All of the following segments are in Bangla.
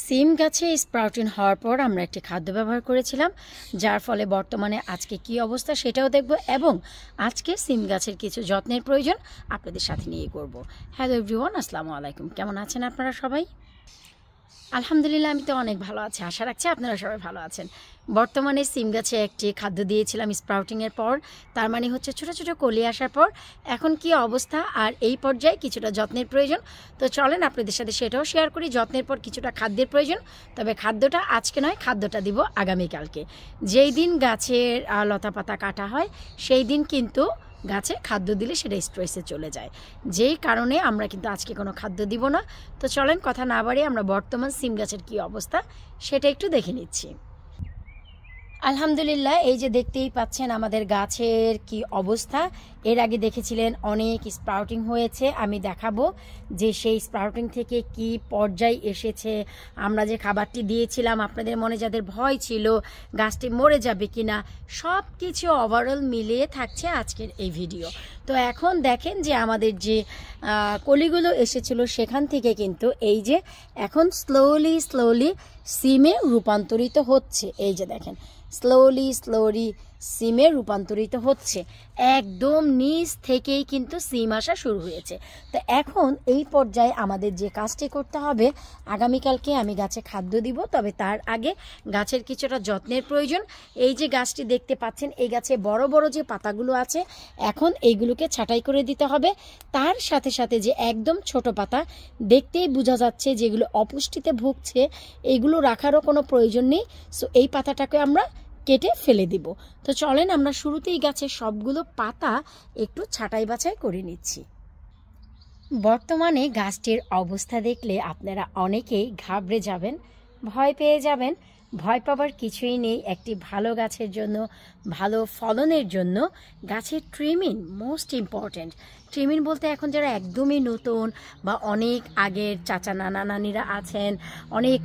সিম গাছে স্প্রাউটিং হওয়ার পর আমরা একটি খাদ্য ব্যবহার করেছিলাম, যার ফলে বর্তমানে আজকে কি অবস্থা সেটাও দেখব এবং আজকে সিম গাছের কিছু যত্নের প্রয়োজন আপনাদের সাথে নিয়ে করব। হ্যালো এভরিওয়ান, আসসালামু আলাইকুম। কেমন আছেন আপনারা সবাই? আলহামদুলিল্লাহ, আমি তো অনেক ভালো আছি। আশা রাখছি আপনারা সবাই ভালো আছেন। বর্তমানে সিম গাছে একটি খাদ্য দিয়েছিলাম স্প্রাউটিংয়ের পর, তার মানে হচ্ছে ছোটো ছোটো কলি আসার পর এখন কি অবস্থা আর এই পর্যায়ে কিছুটা যত্নের প্রয়োজন। তো চলেন আপনাদের সাথে সেটাও শেয়ার করি। যত্নের পর কিছুটা খাদ্যের প্রয়োজন, তবে খাদ্যটা আজকে নয়, খাদ্যটা দিব আগামীকালকে। যেই দিন গাছের লতা পাতা কাটা হয় সেই দিন কিন্তু গাছে খাদ্য দিলে সেটা স্ট্রেসে চলে যায়, যেই কারণে আমরা কিন্তু আজকে কোনো খাদ্য দিব না। তো চলেন কথা না বাড়িয়ে আমরা বর্তমান সিম গাছের কী অবস্থা সেটা একটু দেখে নিচ্ছি। আলহামদুলিল্লাহ, এই যে দেখতেই পাচ্ছেন আমাদের গাছের কি অবস্থা। এর আগে দেখেছিলেন অনেক স্প্রাউটিং হয়েছে, আমি দেখাবো যে সেই স্প্রাউটিং থেকে কি পর্যায়ে এসেছে। আমরা যে খাবারটি দিয়েছিলাম, আপনাদের মনে যাদের ভয় ছিল গাছটি মরে যাবে কিনা, সব কিছু ওভারঅল মিলিয়ে থাকছে আজকের এই ভিডিও। তো এখন দেখেন যে আমাদের যে কলিগুলো এসেছিল সেখান থেকে কিন্তু এই যে এখন স্লোলি সিমে রূপান্তরিত হচ্ছে। এই যে দেখেন স্লোলি সিমে রূপান্তরিত হচ্ছে, একদম নিচ থেকেই কিন্তু সিম আসা শুরু হয়েছে। তো এখন এই পর্যায়ে আমাদের যে কাজটি করতে হবে, আগামীকালকে আমি গাছে খাদ্য দিব, তবে তার আগে গাছের কিছুটা যত্নের প্রয়োজন। এই যে গাছটি দেখতে পাচ্ছেন, এই গাছে বড় বড় যে পাতাগুলো আছে এখন এইগুলোকে ছাঁটাই করে দিতে হবে। তার সাথে সাথে যে একদম ছোট পাতা দেখতেই বোঝা যাচ্ছে যেগুলো অপুষ্টিতে ভুগছে, এইগুলো রাখারও কোনো প্রয়োজন নেই। সো এই পাতাটাকে আমরা কেটে ফেলে দিব। তো চলেন আমরা শুরুতেই গাছের সবগুলো পাতা একটু ছাঁটাই বাছাই করে নিচ্ছি। বর্তমানে গাছটির অবস্থা দেখলে আপনারা অনেকেই ঘাবড়ে যাবেন, ভয় পেয়ে যাবেন। ভয় পাবার কিছুই নেই। একটি ভালো গাছের জন্য, ভালো ফলনের জন্য গাছের ট্রিমিং মোস্ট ইম্পর্ট্যান্ট। ট্রিমিং বলতে এখন যারা একদমই নতুন বা অনেক আগের চাচা নানা নানিরা আছেন, অনেক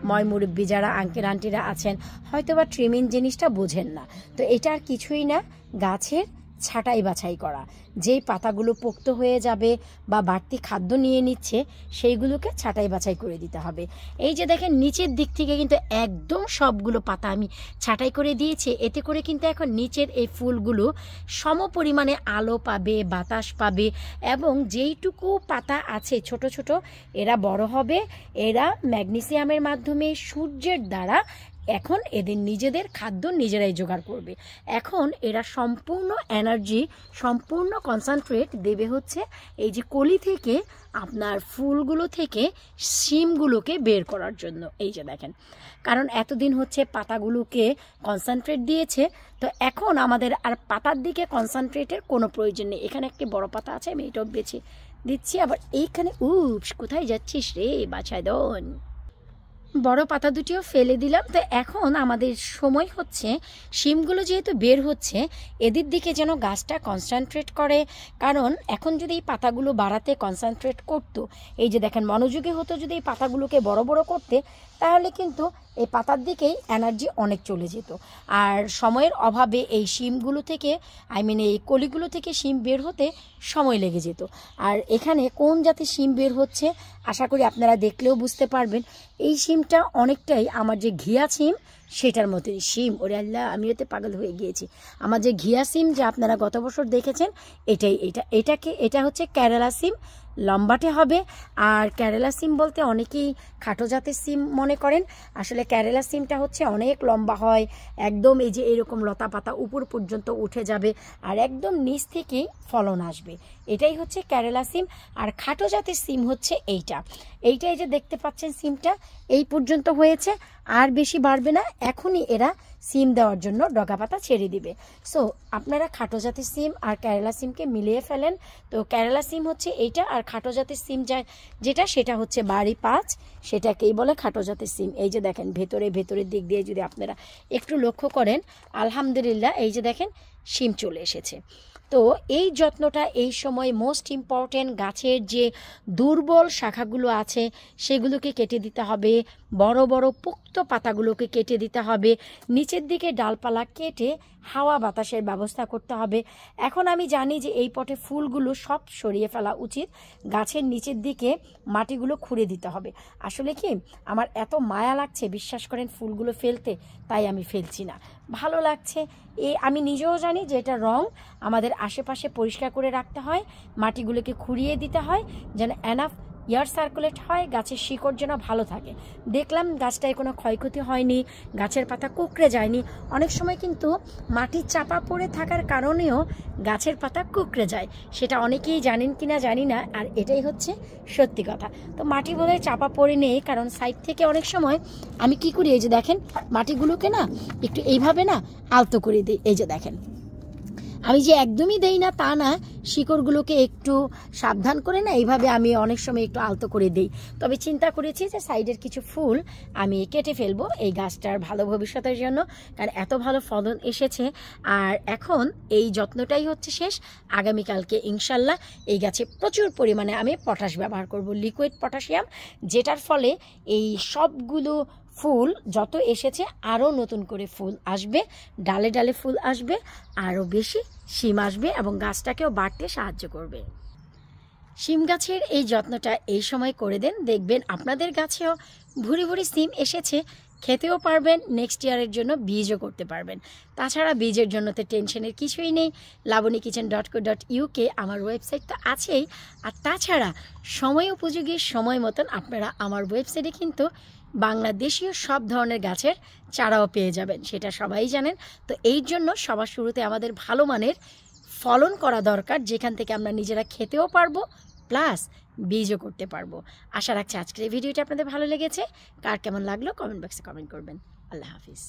ময়মুরব্বী যারা আঙ্কেল আন্টিরা আছেন, হয়তো বা ট্রিমিং জিনিসটা বোঝেন না। তো এটা আর কিছুই না, গাছের ছাঁটাই বাছাই করা। যেই পাতাগুলো পোক্ত হয়ে যাবে বা বাড়তি খাদ্য নিয়ে নিচ্ছে সেইগুলোকে ছাঁটাই বাছাই করে দিতে হবে। এই যে দেখেন নিচের দিক থেকে কিন্তু একদম সবগুলো পাতা আমি ছাঁটাই করে দিয়েছি। এতে করে কিন্তু এখন নিচের এই ফুলগুলো সম পরিমাণে আলো পাবে, বাতাস পাবে এবং যেইটুকু পাতা আছে ছোট ছোট, এরা বড় হবে। এরা ম্যাগনেসিয়ামের মাধ্যমে সূর্যের দ্বারা এখন এদের নিজেদের খাদ্য নিজেরাই জোগাড় করবে। এখন এরা সম্পূর্ণ এনার্জি, সম্পূর্ণ কনসেন্ট্রেট দেবে হচ্ছে এই যে কলি থেকে, আপনার ফুলগুলো থেকে শিমগুলোকে বের করার জন্য। এই যে দেখেন, কারণ এতদিন হচ্ছে পাতাগুলোকে কনসেন্ট্রেট দিয়েছে, তো এখন আমাদের আর পাতার দিকে কনসেন্ট্রেটের কোনো প্রয়োজন নেই। এখানে একটি বড় পাতা আছে, আমি এটাও বেছে দিচ্ছি। আবার এইখানে কোথায় যাচ্ছিস রে বাছাদন, বড় পাতা দুটিও ফেলে দিলাম। তো এখন আমাদের সময় হচ্ছে শিমগুলো যেহেতু বের হচ্ছে, এদের দিকে যেন গাছটা কনসেন্ট্রেট করে। কারণ এখন যদি এই পাতাগুলো বাড়াতে কনসেন্ট্রেট করতো, এই যে দেখেন মনোযোগী হতো যদি এই পাতাগুলোকে বড় বড় করতে, তাহলে কিন্তু এই পাতার দিকেই এনার্জি অনেক চলে যেত। আর সময়ের অভাবে এই শিমগুলো থেকে, এই কলিগুলো থেকে শিম বের হতে সময় লেগে যেত। আর এখানে কোন জাতের শিম বের হচ্ছে আশা করি আপনারা দেখলেও বুঝতে পারবেন। এই শিমটা অনেকটাই আমার যে ঘিয়া শিম সেটার মতোই শিম। ওরে আল্লাহ, আমি ওতে পাগল হয়ে গিয়েছি। আমার যে ঘিয়া সিম যা আপনারা গত বছর দেখেছেন, এটা হচ্ছে কেরালা সিম, লম্বাটে হবে। আর কেরালা সিম বলতে অনেকেই খাটো জাতের সিম মনে করেন, আসলে কেরালা সিমটা হচ্ছে অনেক লম্বা হয়, একদম এই যে এরকম লতা পাতা উপর পর্যন্ত উঠে যাবে আর একদম নিচ থেকে ফলন আসবে। এটাই হচ্ছে কেরালা সিম। আর খাটো জাতের সিম হচ্ছে এইটাই যে দেখতে পাচ্ছেন সিমটা এই পর্যন্ত হয়েছে, আর বেশি বাড়বে না। এখনই এরা সিম দেওয়ার জন্য ডগা পাতা ছেড়ে দিবে। সো আপনারা খাটো জাতের সিম আর কেরালা সিমকে মিলিয়ে ফেলেন। তো কেরালা সিম হচ্ছে এইটা, আর খাটো জাতের সিম সেটা হচ্ছে বাড়ি 5, সেটাকেই বলে খাটো জাতের সিম। এই যে দেখেন ভেতরের দিক দিয়ে যদি আপনারা একটু লক্ষ্য করেন, আলহামদুলিল্লাহ এই যে দেখেন শিম চলে এসেছে। তো এই যত্নটা এই সময় মোস্ট ইম্পর্টেন্ট। গাছের যে দুর্বল শাখাগুলো আছে সেগুলোকে কেটে দিতে হবে, বড় বড় পুক্ত পাতাগুলোকে কেটে দিতে হবে, নিচের দিকে ডালপালা কেটে হাওয়া বাতাসের ব্যবস্থা করতে হবে। এখন আমি জানি যে এই পটে ফুলগুলো সব সরিয়ে ফেলা উচিত, গাছের নিচের দিকে মাটিগুলো খুঁড়ে দিতে হবে। আসলে কি আমার এত মায়া লাগছে বিশ্বাস করেন ফুলগুলো ফেলতে, তাই আমি ফেলছি না, ভালো লাগছে। আমি নিজেও জানি যে এটা রং, আমাদের আশেপাশে পরিষ্কার করে রাখতে হয়, মাটিগুলোকে খুঁড়িয়ে দিতে হয় যেন এনাফ এয়ার সার্কুলেট হয়, গাছের শিকড় যেন ভালো থাকে। দেখলাম গাছটায় কোনো ক্ষয়ক্ষতি হয়নি, গাছের পাতা কুঁকড়ে যায়নি। অনেক সময় কিন্তু মাটির চাপা পড়ে থাকার কারণেও গাছের পাতা কুঁকড়ে যায়, সেটা অনেকেই জানেন কিনা জানি না, আর এটাই হচ্ছে সত্যি কথা। তো মাটি বোধহয় চাপা পড়ে নেই, কারণ সাইড থেকে অনেক সময় আমি কি করি, এই যে দেখেন মাটিগুলোকে না একটু এইভাবে না আলতো করে দিই। এই যে দেখেন, আমি যে একদমই দেই না তা না, শিকড়গুলোকে একটু সাবধান করে না এইভাবে আমি অনেক সময় একটু আলতো করে দিই। তবে চিন্তা করেছি যে সাইডের কিছু ফুল আমি কেটে ফেলবো এই গাছটার ভালো ভবিষ্যতের জন্য, কারণ এত ভালো ফলন এসেছে। আর এখন এই যত্নটাই হচ্ছে শেষ। আগামীকালকে ইনশাল্লাহ এই গাছে প্রচুর পরিমাণে আমি পটাশ ব্যবহার করব, লিকুইড পটাশিয়াম, যেটার ফলে এই সবগুলো ফুল যত এসেছে আরও নতুন করে ফুল আসবে, ডালে ডালে ফুল আসবে, আরও বেশি শিম আসবে এবং গাছটাকেও বাড়তে সাহায্য করবে। শিম গাছের এই যত্নটা এই সময় করে দেন, দেখবেন আপনাদের গাছেও ভুরি ভুরি শিম এসেছে, খেতেও পারবেন, নেক্সট ইয়ারের জন্য বীজও করতে পারবেন। তাছাড়া বীজের জন্য তো টেনশনের কিছুই নেই, lavanyakitchen.co.uk আমার ওয়েবসাইট তো আছেই। আর তাছাড়া সময় উপযোগী সময় মতন আপনারা আমার ওয়েবসাইটে কিন্তু বাংলাদেশীয় সব ধরনের গাছের চারাও পেয়ে যাবেন, সেটা সবাই জানেন। তো এই জন্য সবার শুরুতে আমাদের ভালো মানের ফলন করা দরকার, যেখান থেকে আমরা নিজেরা খেতেও পারবো প্লাস বীজও করতে পারবো। আশা রাখছি আজকের এই ভিডিওটা আপনাদের ভালো লেগেছে। কার কেমন লাগলো কমেন্ট বক্সে কমেন্ট করবেন। আল্লাহ হাফিজ।